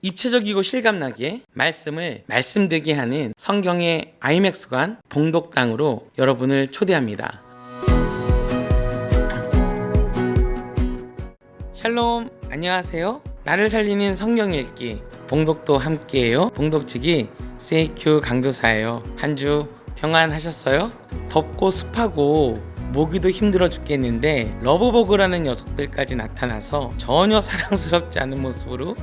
입체적이고 실감나게 말씀을 말씀되게 하는 성경의 아이맥스관 봉독당으로 여러분을 초대합니다. 샬롬, 안녕하세요. 나를 살리는 성경 읽기 봉독도 함께해요. 봉독직이 세이큐 강도사예요. 한 주 평안하셨어요? 덥고 습하고 모기도 힘들어 죽겠는데 러브버그라는 녀석들까지 나타나서 전혀 사랑스럽지 않은 모습으로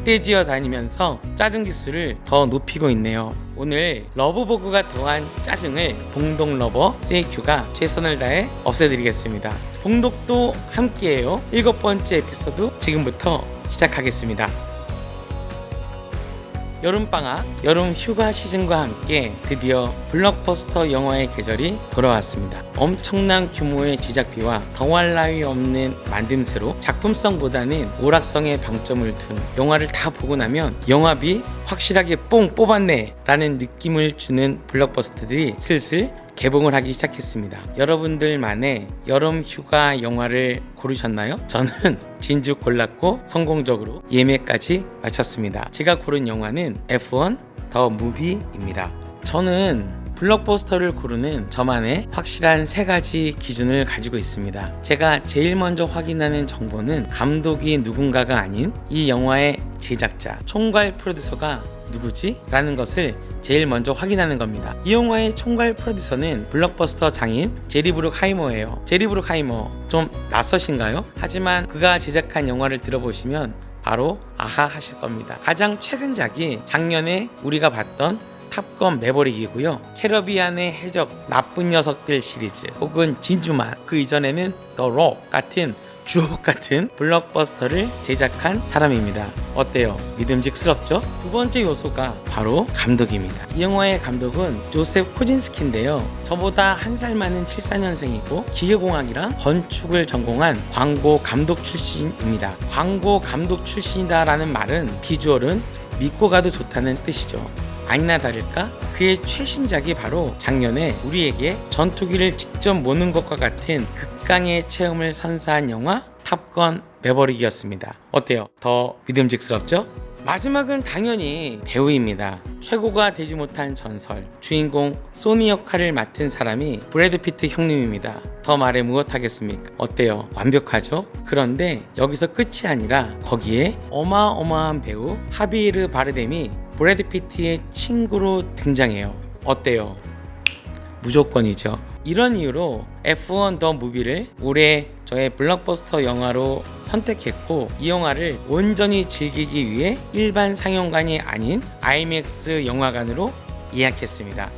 떼지어 다니면서 짜증 지수를 더 높이고 있네요. 오늘 러브버그가 더한 짜증을 봉독러버 세이큐가 최선을 다해 없애드리겠습니다. 봉독도 함께해요. 7번째 에피소드 지금부터 시작하겠습니다. 여름방학, 여름 휴가 시즌과 함께 드디어 블록버스터 영화의 계절이 돌아왔습니다. 엄청난 규모의 제작비와 더할 나위 없는 만듦새로 작품성보다는 오락성에 방점을 둔 영화를 다 보고 나면 영화비 확실하게 뽕 뽑았네 라는 느낌을 주는 블록버스터들이 슬슬 개봉을 하기 시작했습니다. 여러분들만의 여름 휴가 영화를 고르셨나요? 저는 진주 골랐고 성공적으로 예매까지 마쳤습니다. 제가 고른 영화는 F1 더 무비입니다. 저는 블록버스터를 고르는 저만의 확실한 3가지 기준을 가지고 있습니다. 제가 제일 먼저 확인하는 정보는 감독이 누군가가 아닌 이 영화의 제작자, 총괄 프로듀서가 누구지? 라는 것을 제일 먼저 확인하는 겁니다. 이 영화의 총괄 프로듀서는 블록버스터 장인 제리 브룩 하이머예요. 제리 브룩 하이머 좀 낯서신가요? 하지만 그가 제작한 영화를 들어보시면 바로 아하 하실 겁니다. 가장 최근작이 작년에 우리가 봤던 탑건 매버릭이고요. 캐러비안의 해적 나쁜 녀석들 시리즈 혹은 진주만, 그 이전에는 더 록 같은 주옥 같은 블록버스터를 제작한 사람입니다. 어때요? 믿음직스럽죠? 두 번째 요소가 바로 감독입니다. 이 영화의 감독은 조셉 코진스키인데요. 저보다 한 살 많은 74년생이고 기계공학이랑 건축을 전공한 광고 감독 출신입니다. 광고 감독 출신이다라는 말은 비주얼은 믿고 가도 좋다는 뜻이죠. 아니나 다를까 그의 최신작이 바로 작년에 우리에게 전투기를 직접 모는 것과 같은 극강의 체험을 선사한 영화 탑건 매버릭이었습니다. 어때요? 더 믿음직스럽죠? 마지막은 당연히 배우입니다. 최고가 되지 못한 전설, 주인공 소니 역할을 맡은 사람이 브래드 피트 형님입니다. 더 말해 무엇하겠습니까? 어때요? 완벽하죠? 그런데 여기서 끝이 아니라 거기에 어마어마한 배우 하비에르 바르뎀이 브래드 피트의 친구로 등장해요. 어때요? 무조건이죠. 이런 이유로 F1 더 무비를 올해 저의 블록버스터 영화로 선택했고, 이 영화를 온전히 즐기기 위해 일반 상영관이 아닌 아이맥스 영화관으로 예약했습니다.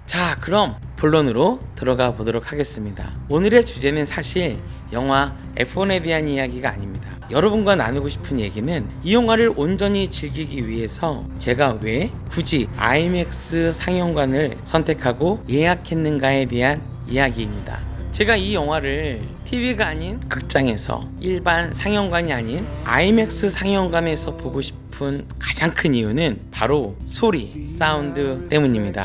자, 그럼 본론으로 들어가 보도록 하겠습니다. 오늘의 주제는 사실 영화 F1에 대한 이야기가 아닙니다. 여러분과 나누고 싶은 얘기는 이 영화를 온전히 즐기기 위해서 제가 왜 굳이 아이맥스 상영관을 선택하고 예약했는가에 대한 이야기입니다. 제가 이 영화를 TV가 아닌 극장에서, 일반 상영관이 아닌 아이맥스 상영관에서 보고 싶은 가장 큰 이유는 바로 소리, 사운드 때문입니다.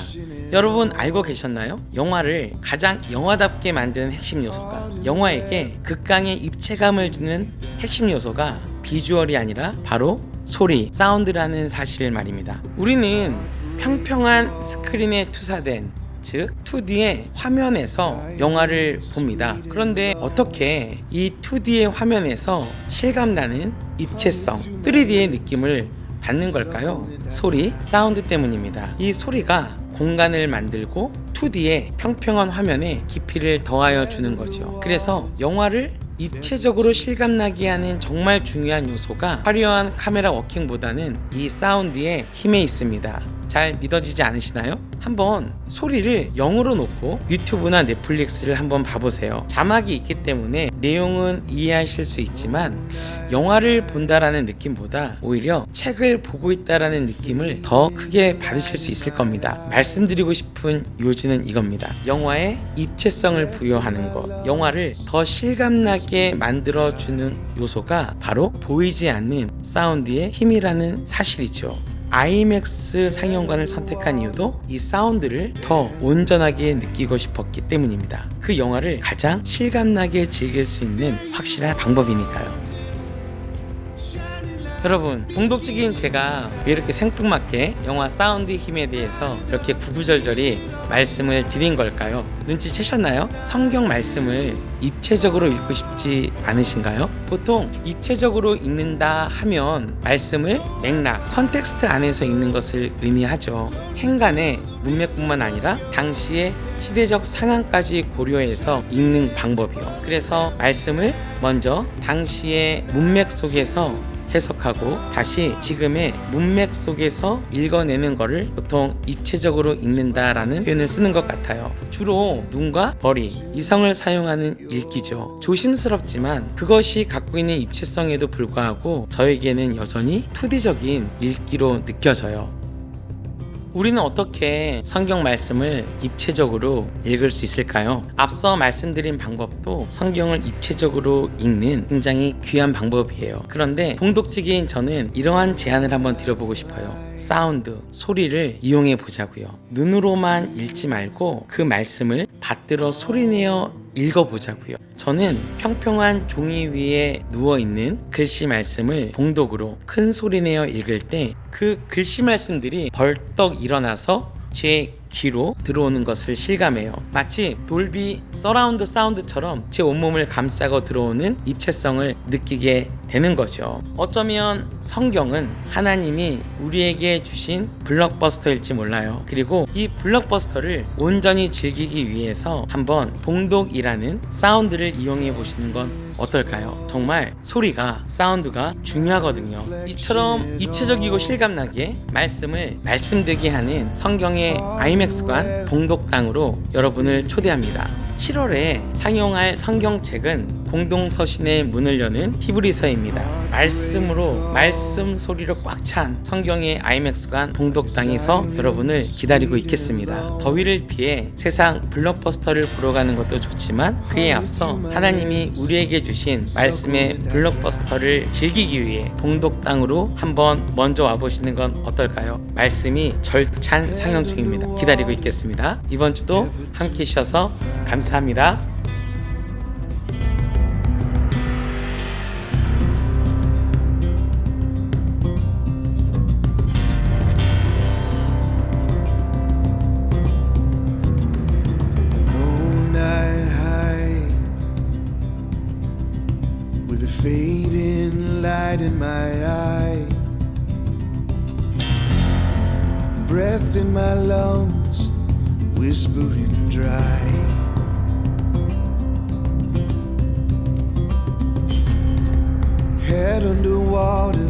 여러분 알고 계셨나요? 영화를 가장 영화답게 만드는 핵심 요소가, 영화에게 극강의 입체감을 주는 핵심 요소가 비주얼이 아니라 바로 소리, 사운드라는 사실을 말입니다. 우리는 평평한 스크린에 투사된, 즉 2D의 화면에서 영화를 봅니다. 그런데 어떻게 이 2D의 화면에서 실감나는 입체성, 3D의 느낌을 받는 걸까요? 소리, 사운드 때문입니다. 이 소리가 공간을 만들고 2D의 평평한 화면에 깊이를 더하여 주는 거죠. 그래서 영화를 입체적으로 실감나게 하는 정말 중요한 요소가 화려한 카메라 워킹보다는 이 사운드의 힘에 있습니다. 잘 믿어지지 않으시나요? 한번 소리를 0으로 놓고 유튜브나 넷플릭스를 한번 봐보세요. 자막이 있기 때문에 내용은 이해하실 수 있지만 영화를 본다라는 느낌보다 오히려 책을 보고 있다라는 느낌을 더 크게 받으실 수 있을 겁니다. 말씀드리고 싶은 요지는 이겁니다. 영화에 입체성을 부여하는 것, 영화를 더 실감나게 만들어주는 요소가 바로 보이지 않는 사운드의 힘이라는 사실이죠. 아이맥스 상영관을 선택한 이유도 이 사운드를 더 온전하게 느끼고 싶었기 때문입니다. 그 영화를 가장 실감나게 즐길 수 있는 확실한 방법이니까요. 여러분, 봉독직인 제가 왜 이렇게 생뚱맞게 영화 사운드의 힘에 대해서 이렇게 구구절절히 말씀을 드린 걸까요? 눈치채셨나요? 성경 말씀을 입체적으로 읽고 싶지 않으신가요? 보통 입체적으로 읽는다 하면 말씀을 맥락, 컨텍스트 안에서 읽는 것을 의미하죠. 행간의 문맥뿐만 아니라 당시의 시대적 상황까지 고려해서 읽는 방법이요. 그래서 말씀을 먼저 당시의 문맥 속에서 해석하고 다시 지금의 문맥 속에서 읽어내는 거를 보통 입체적으로 읽는다라는 표현을 쓰는 것 같아요. 주로 눈과 머리, 이성을 사용하는 읽기죠. 조심스럽지만 그것이 갖고 있는 입체성에도 불구하고 저에게는 여전히 2D적인 읽기로 느껴져요. 우리는 어떻게 성경 말씀을 입체적으로 읽을 수 있을까요? 앞서 말씀드린 방법도 성경을 입체적으로 읽는 굉장히 귀한 방법이에요. 그런데 봉독직인 저는 이러한 제안을 한번 드려보고 싶어요. 사운드, 소리를 이용해 보자고요. 눈으로만 읽지 말고 그 말씀을 받들어 소리내어 읽어보자고요. 저는 평평한 종이 위에 누워있는 글씨 말씀을 봉독으로 큰 소리내어 읽을 때 그 글씨 말씀들이 벌떡 일어나서 제 귀로 들어오는 것을 실감해요. 마치 돌비 서라운드 사운드처럼 제 온몸을 감싸고 들어오는 입체성을 느끼게 되는 거죠. 어쩌면 성경은 하나님이 우리에게 주신 블록버스터일지 몰라요. 그리고 이 블록버스터를 온전히 즐기기 위해서 한번 봉독이라는 사운드를 이용해 보시는 건 어떨까요? 정말 소리가, 사운드가 중요하거든요. 이처럼 입체적이고 실감나게 말씀을 말씀되게 하는 성경의 아이맥스관 봉독당으로 여러분을 초대합니다. 7월에 상영할 성경책은 공동서신의 문을 여는 히브리서입니다. 말씀으로, 말씀 소리로 꽉 찬 성경의 아이맥스관 봉독당에서 여러분을 기다리고 있겠습니다. 더위를 피해 세상 블록버스터를 보러 가는 것도 좋지만 그에 앞서 하나님이 우리에게 주신 말씀의 블록버스터를 즐기기 위해 봉독당으로 한번 먼저 와보시는 건 어떨까요? 말씀이 절찬 상영 중입니다. 기다리고 있겠습니다. 이번 주도 함께 해주셔서 감사합니다. With a fading light in my eye, breath in my lungs, whispering dry. Head underwater,